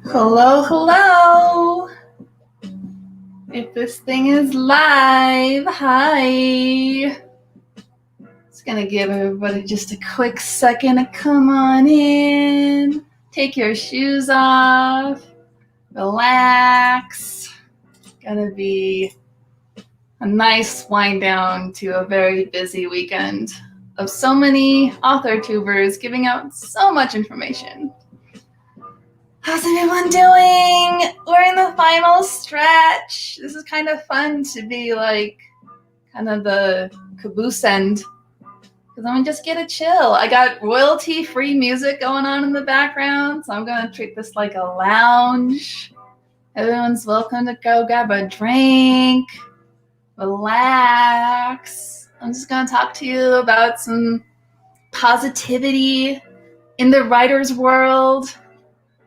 Hello, hello. If this thing is live, hi. Just gonna give everybody just a quick second to come on in. Take your shoes off. Relax. It's gonna be a nice wind down to a very busy weekend of so many AuthorTubers giving out so much information. How's everyone doing? We're in the final stretch. This is kind of fun to be like kind of the caboose end because I'm gonna just get to chill. I got royalty-free music going on in the background, so I'm gonna treat this like a lounge. Everyone's welcome to go grab a drink, relax. I'm just gonna talk to you about some positivity in the writer's world.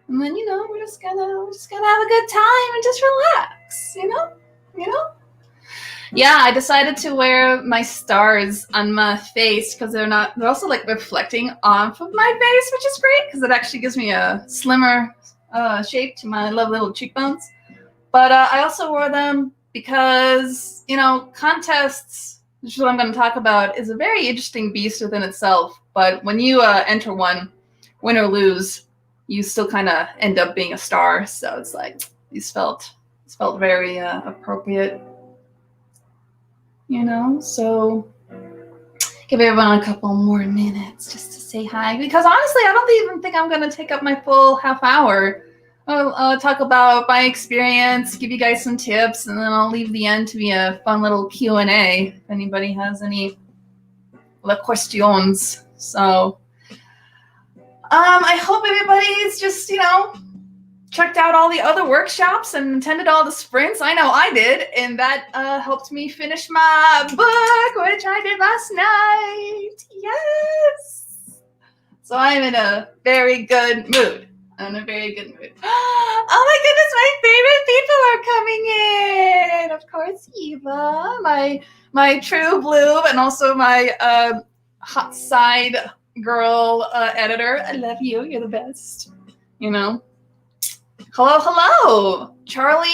And then, we're just gonna have a good time and just relax, you know? Yeah, I decided to wear my stars on my face because they're also like reflecting off of my face, which is great because it actually gives me a slimmer shape to my lovely little cheekbones. But I also wore them because, contests, which is what I'm going to talk about, is a very interesting beast within itself. But when you enter one, win or lose, you still kind of end up being a star. So it's like, these felt very appropriate, so give everyone a couple more minutes just to say hi, because honestly, I don't even think I'm going to take up my full half hour. I'll talk about my experience, give you guys some tips, and then I'll leave the end to be a fun little Q&A if anybody has any questions. So I hope everybody's just, checked out all the other workshops and attended all the sprints. I know I did, and that helped me finish my book, which I did last night. Yes! So I'm in a very good mood. Oh my goodness, my favorite people are coming in. Of course, Eva, my true blue, and also my hot side girl editor. I love you. You're the best. Hello, Charlie.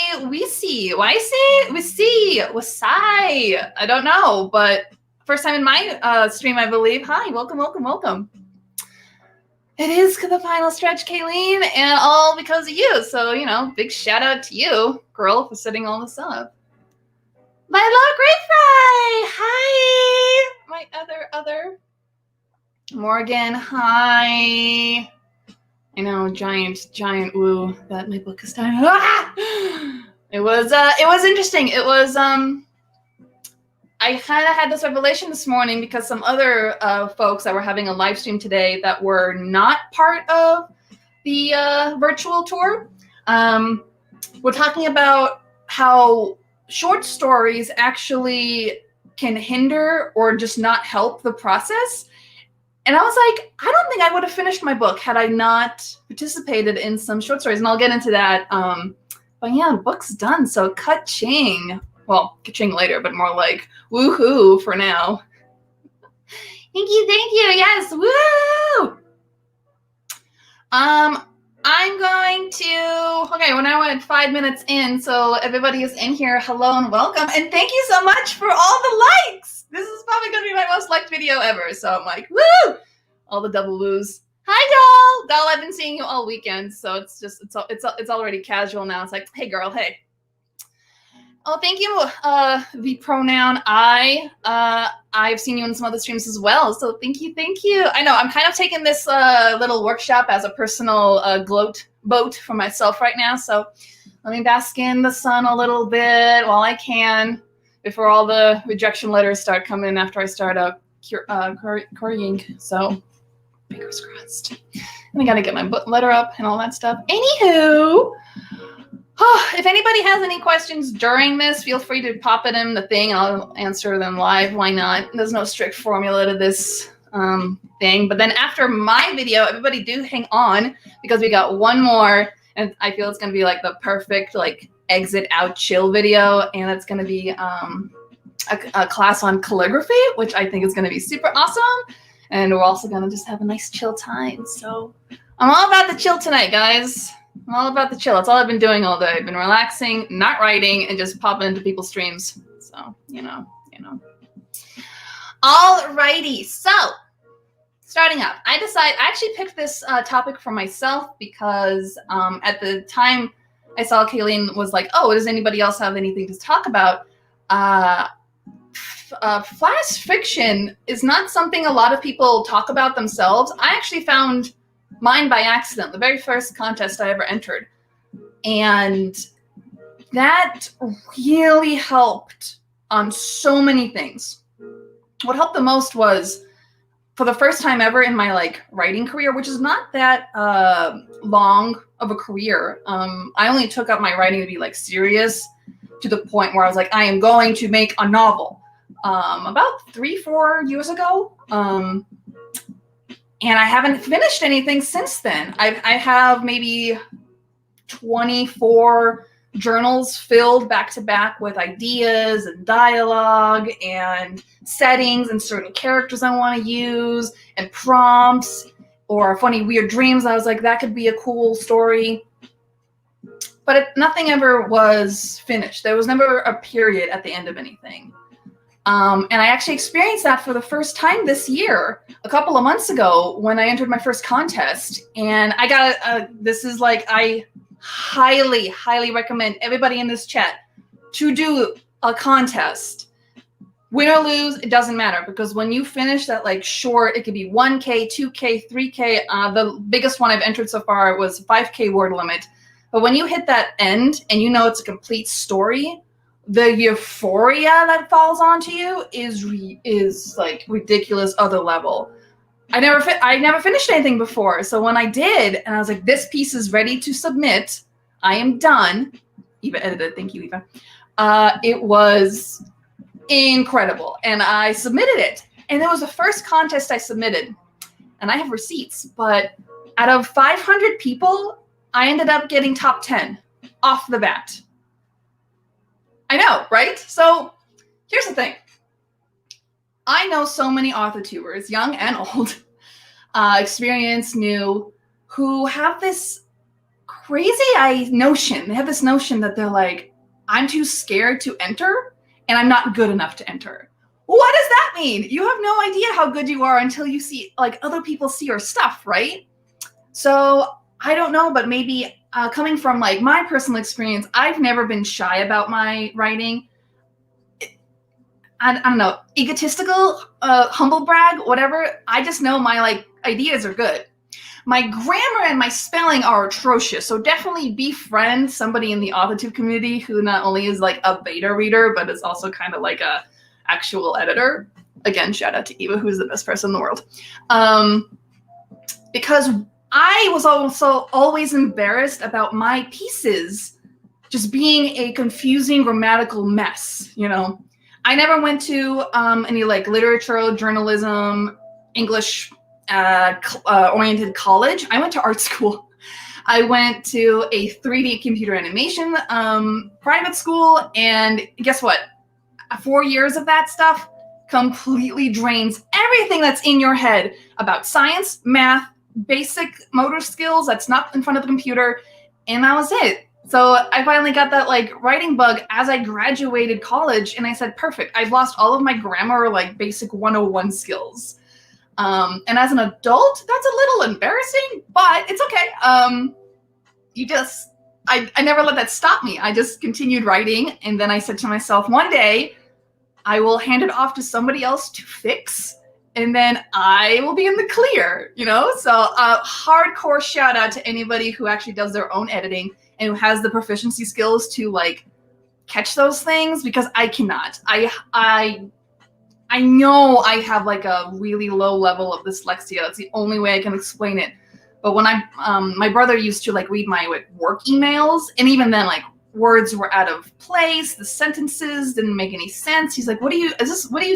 Wasai. I don't know, but first time in my stream, I believe. Hi, welcome. It is the final stretch, Kayleen, and all because of you. So, big shout out to you, girl, for setting all this up. My love, Great Fry. Hi, my other Morgan. Hi. I know, giant woo that my book is done. Ah! It was interesting. It was I kind of had this revelation this morning because some other folks that were having a live stream today that were not part of the virtual tour were talking about how short stories actually can hinder or just not help the process. And I was like, I don't think I would have finished my book had I not participated in some short stories. And I'll get into that. But yeah, the book's done. So ka-ching. Well, ka-ching later, but more like woohoo for now. Thank you. Yes, woo! I'm going to, we're now at 5 minutes in, so everybody is in here. Hello and welcome. And thank you so much for all the likes. This is probably going to be my most liked video ever. So I'm like, woo! All the double woos. Hi, doll. I've been seeing you all weekend, so it's already casual now. It's like, hey, girl, hey. Oh, thank you. The pronoun I. I've seen you in some other streams as well, so thank you. I know I'm kind of taking this little workshop as a personal boat for myself right now. So let me bask in the sun a little bit while I can before all the rejection letters start coming after I start currying. So fingers crossed. And I gotta get my letter up and all that stuff. Anywho. If anybody has any questions during this, feel free to pop it in the thing. I'll answer them live. Why not? There's no strict formula to this thing. But then after my video, everybody do hang on because we got one more. And I feel it's going to be like the perfect exit out chill video. And it's going to be a class on calligraphy, which I think is going to be super awesome. And we're also going to just have a nice chill time. So I'm all about the chill tonight, guys. I'm all about the chill. That's all I've been doing all day. I've been relaxing, not writing, and just popping into people's streams. So, you know. Alrighty, so starting up, I actually picked this topic for myself because at the time I saw Kayleen was like, oh, does anybody else have anything to talk about? Flash fiction is not something a lot of people talk about themselves. I actually found mine by accident, the very first contest I ever entered. And that really helped on so many things. What helped the most was, for the first time ever in my like writing career, which is not that long of a career, I only took up my writing to be like serious to the point where I was like, I am going to make a novel about 3-4 years ago. And I haven't finished anything since then. I have maybe 24 journals filled back to back with ideas and dialogue and settings and certain characters I want to use and prompts or funny weird dreams. I was like, that could be a cool story. But nothing ever was finished. There was never a period at the end of anything. And I actually experienced that for the first time this year, a couple of months ago when I entered my first contest. And I got this is like, I highly, highly recommend everybody in this chat to do a contest. Win or lose, it doesn't matter, because when you finish that like short, it could be 1K, 2K, 3K. The biggest one I've entered so far was 5K word limit. But when you hit that end and you know it's a complete story, the euphoria that falls onto you is like ridiculous other level. I never finished anything before. So when I did, and I was like, this piece is ready to submit, I am done. Eva edited, thank you, Eva. It was incredible. And I submitted it. And it was the first contest I submitted. And I have receipts, but out of 500 people, I ended up getting top 10 off the bat. I know, right? So here's the thing. I know so many AuthorTubers, young and old, experienced, new, who have this crazy notion. They have this notion that they're like, I'm too scared to enter, and I'm not good enough to enter. What does that mean? You have no idea how good you are until you see, like, other people see your stuff, right? So I don't know, but maybe coming from like my personal experience, I've never been shy about my writing. I don't know, egotistical, humble brag, whatever. I just know my like ideas are good. My grammar and my spelling are atrocious. So definitely befriend somebody in the AuthorTube community who not only is like a beta reader, but is also kind of like a actual editor. Again, shout out to Eva, who's the best person in the world. Because I was also always embarrassed about my pieces just being a confusing grammatical mess, you know? I never went to any like literature, journalism, English oriented college. I went to art school. I went to a 3D computer animation private school, and guess what? 4 years of that stuff completely drains everything that's in your head about science, math, basic motor skills that's not in front of the computer, and that was it. So I finally got that like writing bug as I graduated college, and I said, perfect, I've lost all of my grammar, like basic 101 skills. And as an adult, that's a little embarrassing, but it's okay. I never let that stop me. I just continued writing, and then I said to myself, one day I will hand it off to somebody else to fix, and then I will be in the clear, you know? So hardcore shout out to anybody who actually does their own editing and who has the proficiency skills to like catch those things, because I cannot. I know I have like a really low level of dyslexia. That's the only way I can explain it. But when my brother used to like read my work emails, and even then like words were out of place, the sentences didn't make any sense. He's like, what are you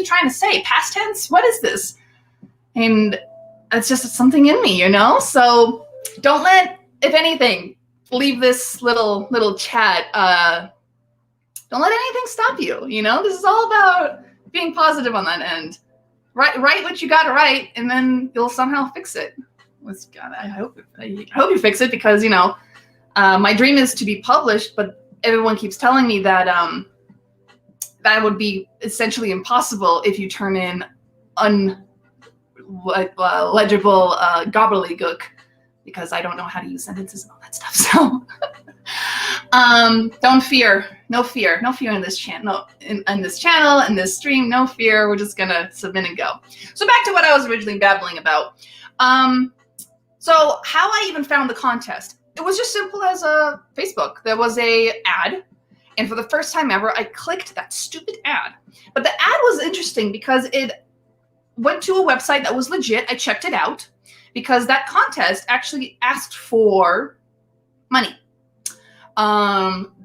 trying to say? Past tense? What is this? And it's just something in me, you know? So don't let, if anything, leave this little chat. Don't let anything stop you, you know? This is all about being positive on that end. write what you got to write, and then you'll somehow fix it. I hope you fix it, because my dream is to be published, but everyone keeps telling me that that would be essentially impossible if you turn in legible gobbledygook, because I don't know how to use sentences and all that stuff. So don't fear. No fear in this channel. In this channel, in this stream, no fear. We're just gonna submit and go. So back to what I was originally babbling about. So how I even found the contest. It was just simple as Facebook. There was a ad, and for the first time ever, I clicked that stupid ad. But the ad was interesting because it went to a website that was legit. I checked it out because that contest actually asked for money.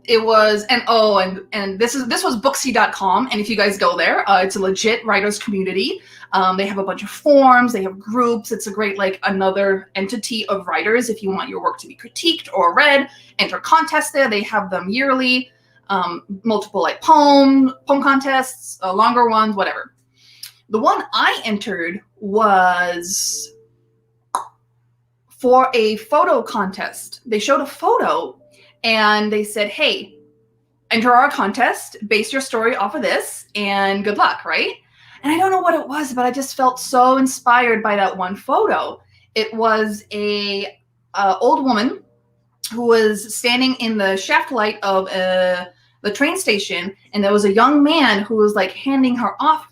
It was, and this was Booksy.com, and if you guys go there, it's a legit writers community. They have a bunch of forums, they have groups. It's a great, like, another entity of writers. If you want your work to be critiqued or read, enter contests there. They have them yearly, multiple, like, poem contests, longer ones, whatever. The one I entered was for a photo contest. They showed a photo and they said, hey, enter our contest, base your story off of this, and good luck, right? And I don't know what it was, but I just felt so inspired by that one photo. It was a old woman who was standing in the shaft light of the train station, and there was a young man who was like handing her off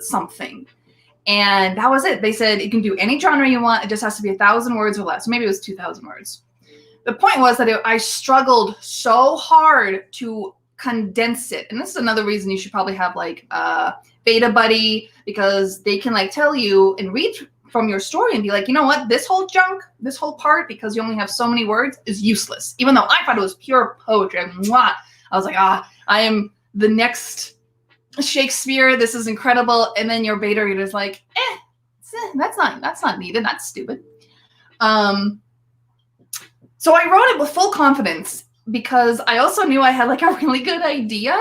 something. And that was it. They said you can do any genre you want. It just has to be 1,000 words or less. Maybe it was 2,000 words. The point was that I struggled so hard to condense it. And this is another reason you should probably have like a beta buddy, because they can like tell you and read from your story and be like, you know what, this whole junk, this whole part, because you only have so many words, is useless. Even though I thought it was pure poetry. I was like, I am the next Shakespeare. This is incredible. And then your beta reader is like, that's not needed. That's stupid. So I wrote it with full confidence because I also knew I had like a really good idea.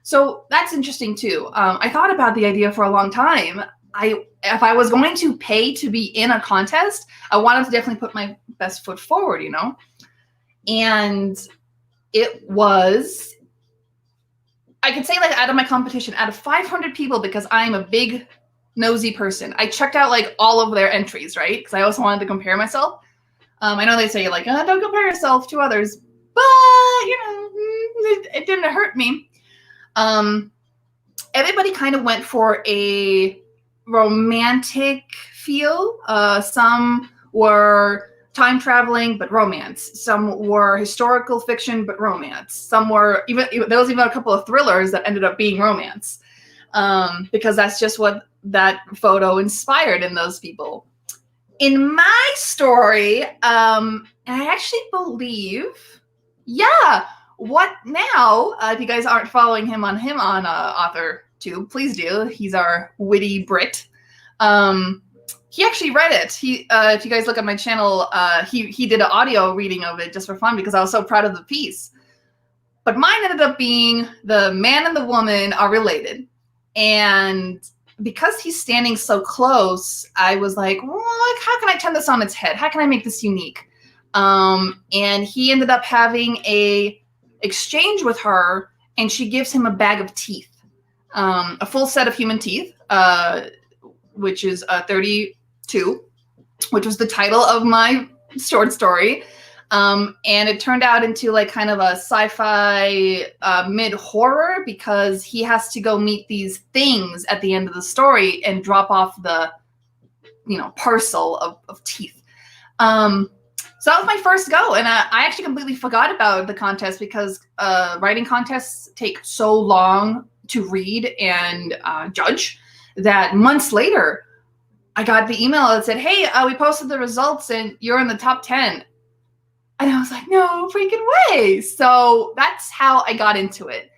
So that's interesting too. I thought about the idea for a long time. If I was going to pay to be in a contest, I wanted to definitely put my best foot forward, you know? And it was, I could say like out of my competition, out of 500 people, because I'm a big nosy person, I checked out like all of their entries, right? Because I also wanted to compare myself. I know they say like, don't compare yourself to others, but you know, it didn't hurt me. Everybody kind of went for a romantic feel. Some were time traveling, but romance. Some were historical fiction, but romance. Some were there was even a couple of thrillers that ended up being romance, because that's just what that photo inspired in those people. In my story, I actually believe, What Now? If you guys aren't following him on AuthorTube, please do. He's our witty Brit. He actually read it. If you guys look at my channel, he did an audio reading of it just for fun because I was so proud of the piece. But mine ended up being the man and the woman are related, and because he's standing so close, I was like, well, how can I turn this on its head? How can I make this unique? And he ended up having a exchange with her, and she gives him a bag of teeth, a full set of human teeth, which is 32, which was the title of my short story. And it turned out into like kind of a sci-fi mid-horror, because he has to go meet these things at the end of the story and drop off the, parcel of teeth. So that was my first go, and I actually completely forgot about the contest because writing contests take so long to read and judge that months later, I got the email that said, hey, we posted the results and you're in the top 10. And I was like, no freaking way. So that's how I got into it.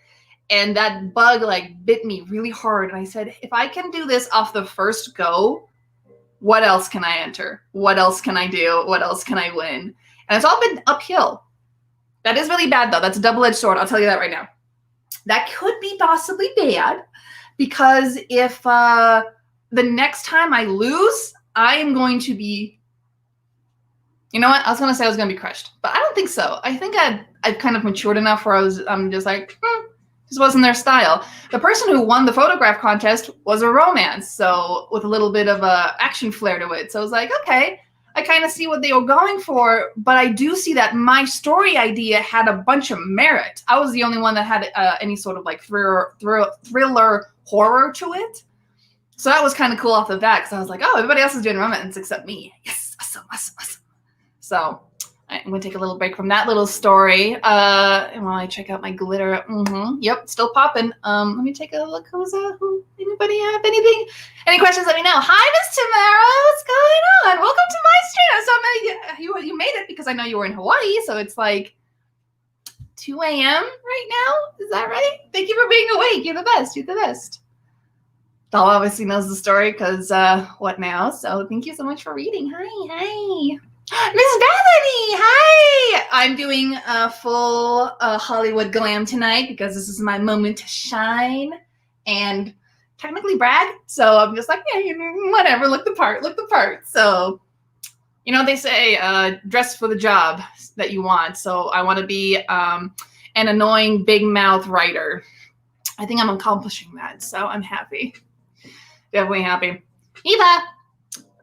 And that bug like bit me really hard. And I said, if I can do this off the first go, what else can I enter? What else can I do? What else can I win? And it's all been uphill. That is really bad though. That's a double-edged sword. I'll tell you that right now. That could be possibly bad, because if the next time I lose, I am going to be, you know what? I was going to say I was going to be crushed, but I don't think so. I think I've kind of matured enough where I'm just like, this wasn't their style. The person who won the photograph contest was a romance, so with a little bit of a action flair to it. So I was like, okay, I kind of see what they were going for, but I do see that my story idea had a bunch of merit. I was the only one that had any sort of like thriller horror to it. So that was kind of cool off the bat, because I was like, oh, everybody else is doing romance except me. Yes, awesome. So I'm going to take a little break from that little story. And while I check out my glitter, yep, still popping. Let me take a look. Anybody have anything? Any questions? Let me know. Hi, Miss Tamara. What's going on? Welcome to my stream. So you made it because I know you were in Hawaii. So it's like 2 a.m. right now. Is that right? Thank you for being awake. You're the best. You're the best. Doll obviously knows the story because what now? So thank you so much for reading. Hi. Miss Bethany, hi! I'm doing a full Hollywood glam tonight because this is my moment to shine and technically brag. So I'm just like, yeah, whatever, look the part. So, you know, they say dress for the job that you want. So I want to be an annoying big mouth writer. I think I'm accomplishing that, so I'm happy. Definitely happy. Eva!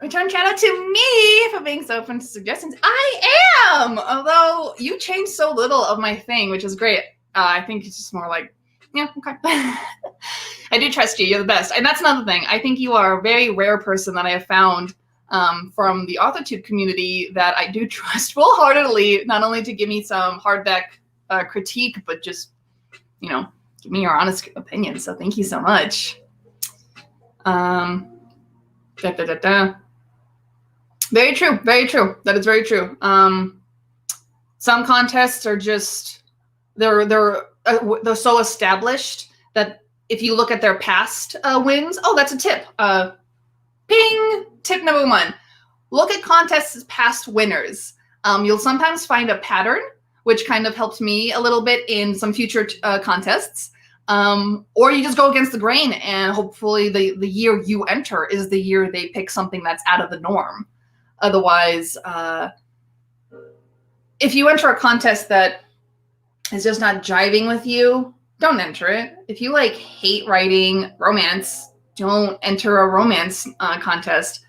Return shout out to me for being so open to suggestions. I am! Although you changed so little of my thing, which is great. I think it's just more like, yeah, okay. I do trust you. You're the best. And that's another thing. I think you are a very rare person that I have found from the AuthorTube community that I do trust full-heartedly, not only to give me some hardback critique, but just, you know, give me your honest opinion. So thank you so much. Very true. That is very true. Some contests are just they're so established that if you look at their past wins, oh, that's a tip. Ping! Tip number 1. Look at contests' past winners. You'll sometimes find a pattern, which kind of helps me a little bit in some future contests. Or you just go against the grain, and hopefully the year you enter is the year they pick something that's out of the norm. Otherwise, if you enter a contest that is just not jiving with you, don't enter it. If you like hate writing romance, don't enter a romance contest.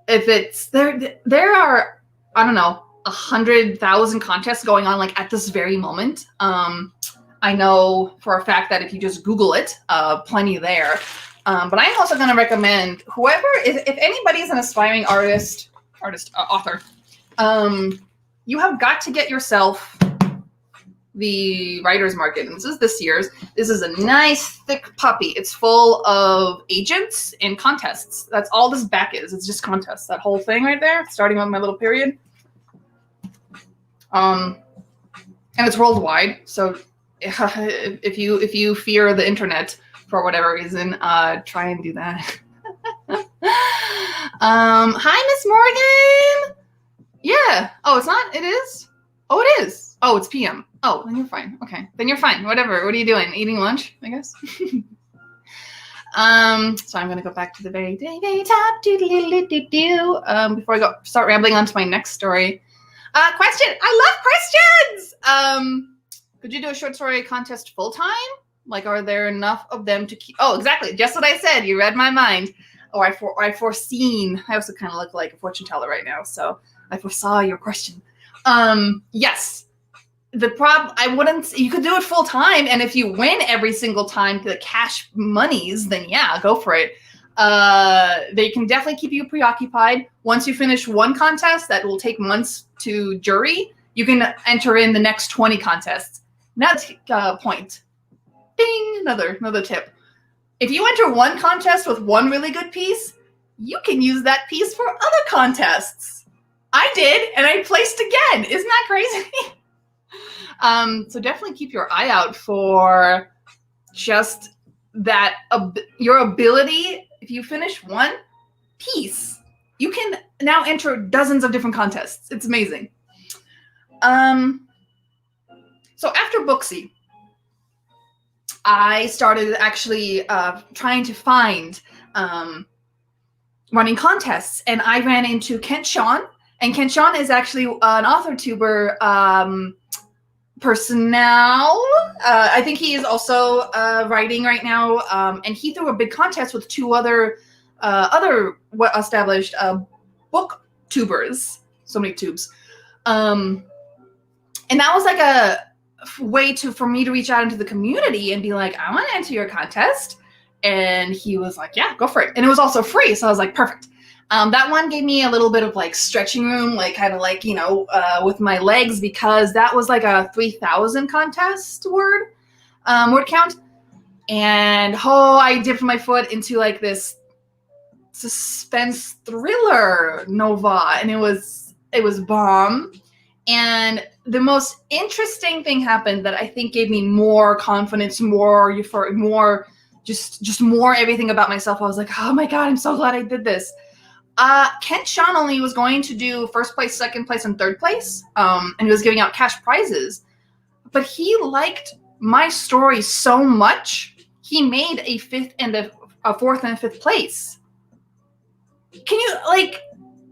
If it's there are, I don't know, 100,000 contests going on like at this very moment. I know for a fact that if you just Google it, plenty there. But I'm also going to recommend whoever, if anybody is an aspiring author, you have got to get yourself the writer's market. And this is this year's. This is a nice thick puppy. It's full of agents and contests. That's all this back is. It's just contests. That whole thing right there, starting with my little period. And it's worldwide. So if you fear the internet for whatever reason, try and do that. Hi, Miss Morgan. Yeah. Oh, it's not. It is. Oh, it is. Oh, it's PM. Oh, then you're fine. Okay, then you're fine. Whatever. What are you doing? Eating lunch, I guess. So I'm gonna go back to the very top. Before I start rambling on to my next story. Question. I love questions. Could you do a short story contest full time? Like, are there enough of them to keep? Oh, exactly. Just what I said. You read my mind. Or I foreseen. I also kind of look like a fortune teller right now, so I foresaw your question. Yes. The problem, you could do it full time, and if you win every single time the cash monies, then yeah, go for it. They can definitely keep you preoccupied. Once you finish one contest that will take months to jury, you can enter in the next 20 contests. That's point. Ding! Another tip. If you enter one contest with one really good piece, you can use that piece for other contests. I did, and I placed again. Isn't that crazy? So definitely keep your eye out for just that, your ability. If you finish one piece, you can now enter dozens of different contests. It's amazing. So after Booksy, I started actually trying to find running contests, and I ran into Kent Sean, and Kent Sean is actually an AuthorTuber person now. I think he is also writing right now, and he threw a big contest with two other established booktubers. So many tubes, and that was like a way for me to reach out into the community and be like, I want to enter your contest. And he was like, yeah, go for it. And it was also free. So I was like, perfect. That one gave me a little bit of like stretching room, like kind of like, with my legs, because that was like a 3,000 contest word count. And I dipped my foot into like this suspense thriller nova, and it was bomb. And the most interesting thing happened that I think gave me more confidence, more euphoria, more just more everything about myself. I was like, oh my God, I'm so glad I did this. Kent Sean only was going to do first place, second place, and third place. And he was giving out cash prizes. But he liked my story so much, he made a fourth and a fifth place. Can you, like,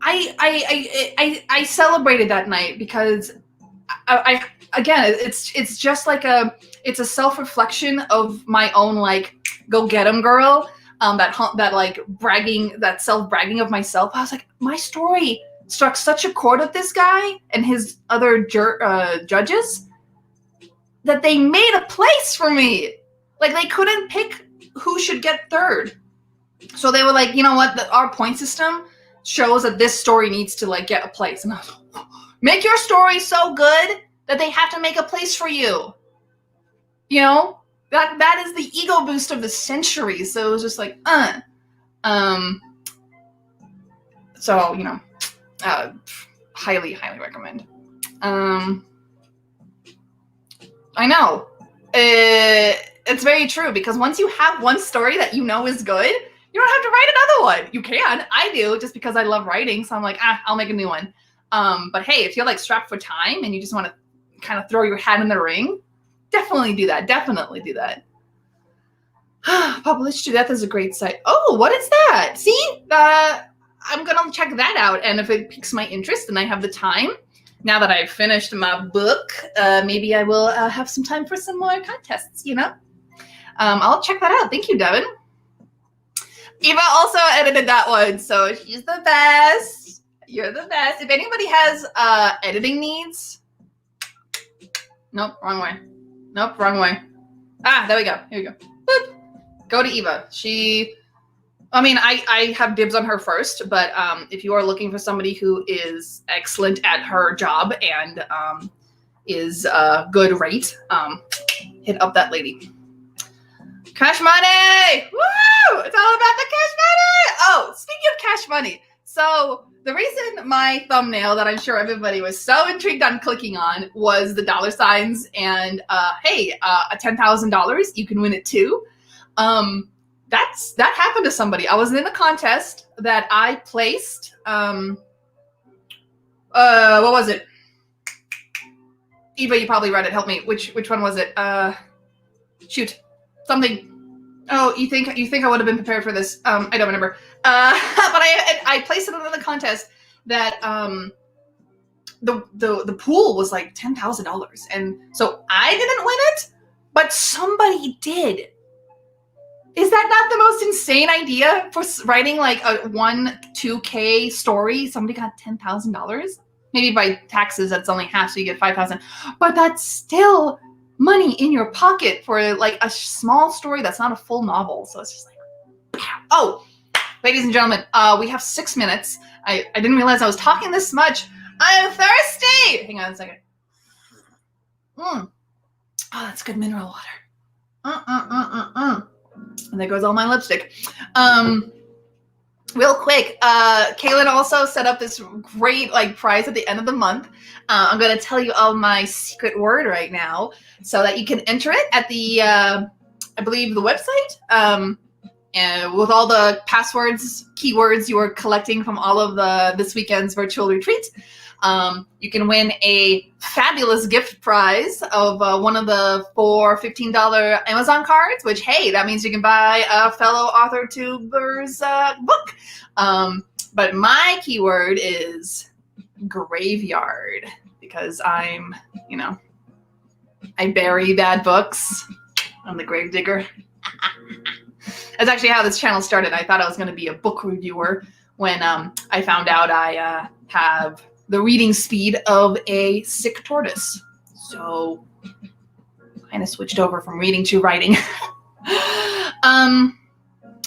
I celebrated that night because I again, it's just like it's a self-reflection of my own, like, go get 'em girl, that like bragging, that self-bragging of myself. I was like, my story struck such a chord with this guy and his other judges that they made a place for me. Like, they couldn't pick who should get third. So they were like, you know what, our point system shows that this story needs to like get a place. And I was like, make your story so good that they have to make a place for you. You know, that is the ego boost of the century. So it was just like, so, highly recommend. I know, it's very true, because once you have one story that you know is good, you don't have to write another one. You can. I do, just because I love writing. So I'm like, I'll make a new one. But hey, if you're like strapped for time and you just want to kind of throw your hat in the ring, definitely do that. Definitely do that. Publish to Death is a great site. Oh, what is that? See, I'm going to check that out. And if it piques my interest and I have the time, now that I've finished my book, maybe I will have some time for some more contests, I'll check that out. Thank you, Devin. Eva also edited that one, so she's the best. You're the best. If anybody has editing needs, nope, wrong way. Nope, wrong way. There we go. Here we go. Boop. Go to Eva. I have dibs on her first, but if you are looking for somebody who is excellent at her job and is good rate, hit up that lady. Cash money! Woo! It's all about the cash money! Oh, speaking of cash money. So the reason my thumbnail that I'm sure everybody was so intrigued on clicking on was the dollar signs and, hey, a $10,000, you can win it too. That happened to somebody. I was in a contest that I placed. What was it? Eva, you probably read it. Help me. Which one was it? Shoot. Something. Oh, you think I would have been prepared for this? I don't remember. But I placed it in the contest that the pool was like $10,000, and so I didn't win it, but somebody did. Is that not the most insane idea for writing like a 2K story? Somebody got $10,000. Maybe by taxes that's only half, so you get $5,000. But that's still money in your pocket for like a small story that's not a full novel. So it's just like, oh, ladies and gentlemen, we have 6 minutes. I didn't realize I was talking this much. I'm thirsty. Hang on a second. Oh, that's good mineral water. And there goes all my lipstick. Real quick, Kaylin also set up this great prize at the end of the month. I'm going to tell you all my secret word right now so that you can enter it at the, I believe, the website. And with all the passwords, keywords you are collecting from all of this weekend's virtual retreat, you can win a fabulous gift prize of one of the 4 $15 Amazon cards, which, hey, that means you can buy a fellow AuthorTuber's book. But my keyword is graveyard, because I'm, I bury bad books. I'm the grave digger. That's actually how this channel started. I thought I was going to be a book reviewer when I found out I have the reading speed of a sick tortoise. So kind of switched over from reading to writing.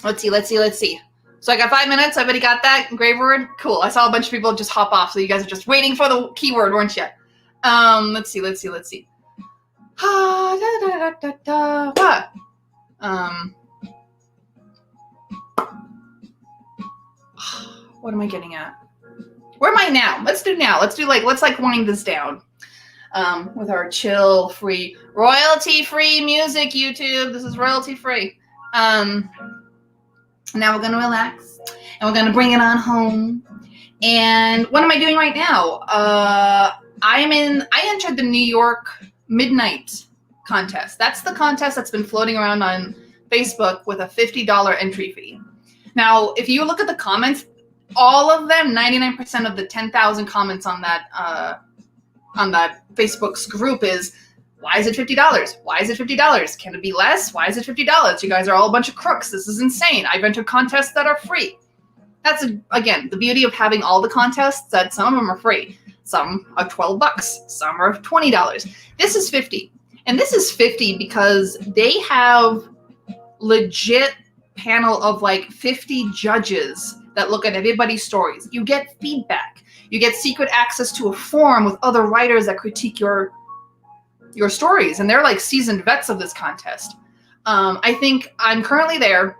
Let's see. So I got 5 minutes. Everybody got that graveyard? Cool. I saw a bunch of people just hop off. So you guys are just waiting for the keyword, weren't you? Let's see. What am I getting at? Where am I now? Let's wind this down with our chill, free, royalty-free music, YouTube. This is royalty-free. Now we're going to relax, and we're going to bring it on home. And what am I doing right now? I entered the New York Midnight contest. That's the contest that's been floating around on Facebook with a $50 entry fee. Now, if you look at the comments, all of them, 99% of the 10,000 comments on that Facebook's group is, why is it $50? Why is it $50? Can it be less? Why is it $50? You guys are all a bunch of crooks. This is insane. I've entered contests that are free. That's, again, the beauty of having all the contests, that some of them are free. Some are $12. Some are $20. This is $50. And this is $50 because they have legit panel of like 50 judges that look at everybody's stories. You get feedback. You get secret access to a forum with other writers that critique your stories. And they're like seasoned vets of this contest. I think I'm currently there.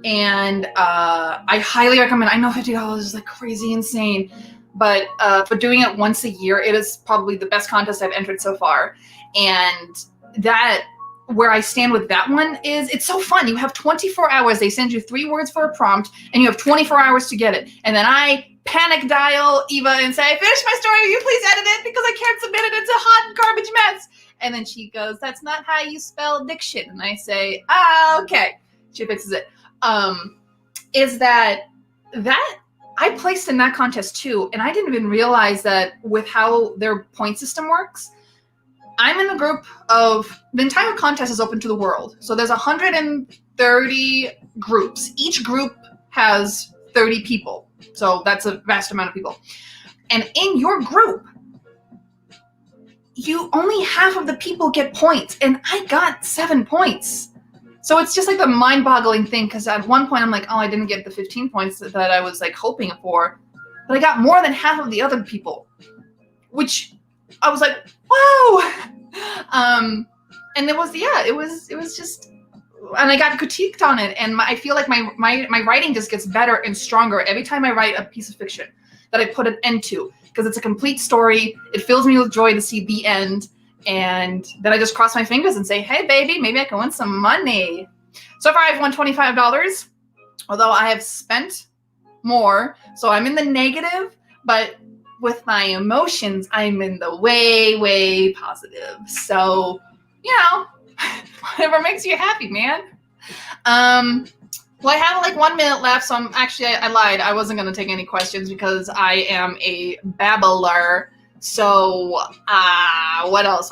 And I highly recommend. I know $50 is like crazy insane. But for doing it once a year, it is probably the best contest I've entered so far. And that, where I stand with that one is, it's so fun. You have 24 hours. They send you 3 words for a prompt, and you have 24 hours to get it. And then I panic dial Eva and say, finish my story. Will you please edit it? Because I can't submit it. It's a hot garbage mess. And then she goes, that's not how you spell diction. And I say, okay. She fixes it. Is that I placed in that contest too, and I didn't even realize that with how their point system works. I'm in a group of, the entire contest is open to the world. So there's 130 groups. Each group has 30 people. So that's a vast amount of people. And in your group, only half of the people get points. And I got 7 points. So it's just like a mind-boggling thing, because at one point I'm like, oh, I didn't get the 15 points that I was like hoping for. But I got more than half of the other people, which I was like, whoa. And it was just, and I got critiqued on it. And I feel like my writing just gets better and stronger every time I write a piece of fiction that I put an end to, because it's a complete story. It fills me with joy to see the end. And then I just cross my fingers and say, hey, baby, maybe I can win some money. So far, I've won $25, although I have spent more. So I'm in the negative, but with my emotions, I'm in the way, way positive. So, whatever makes you happy, man. Well, I have like 1 minute left, so I lied. I wasn't going to take any questions because I am a babbler. So, what else?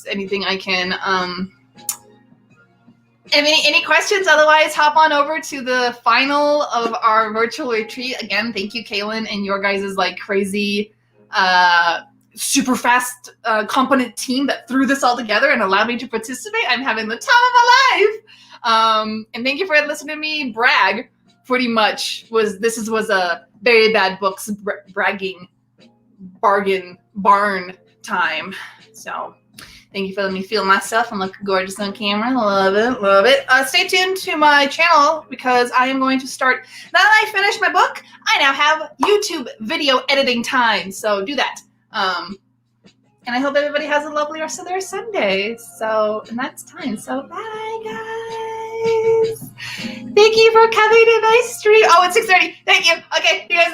Anything I can, any questions? Otherwise, hop on over to the final of our virtual retreat. Again, thank you, Kaylin, and your guys' like crazy, super fast, competent team that threw this all together and allowed me to participate. I'm having the time of my life. And thank you for listening to me brag. Pretty much was a very bad books bragging barn time. So thank you for letting me feel myself and look gorgeous on camera. Love it. Stay tuned to my channel because I am going to start, now that I finished my book, I now have YouTube video editing time. So do that. And I hope everybody has a lovely rest of their Sunday. And that's time. So bye, guys. Thank you for coming to my stream. Oh, it's 6:30. Thank you. Okay, you guys.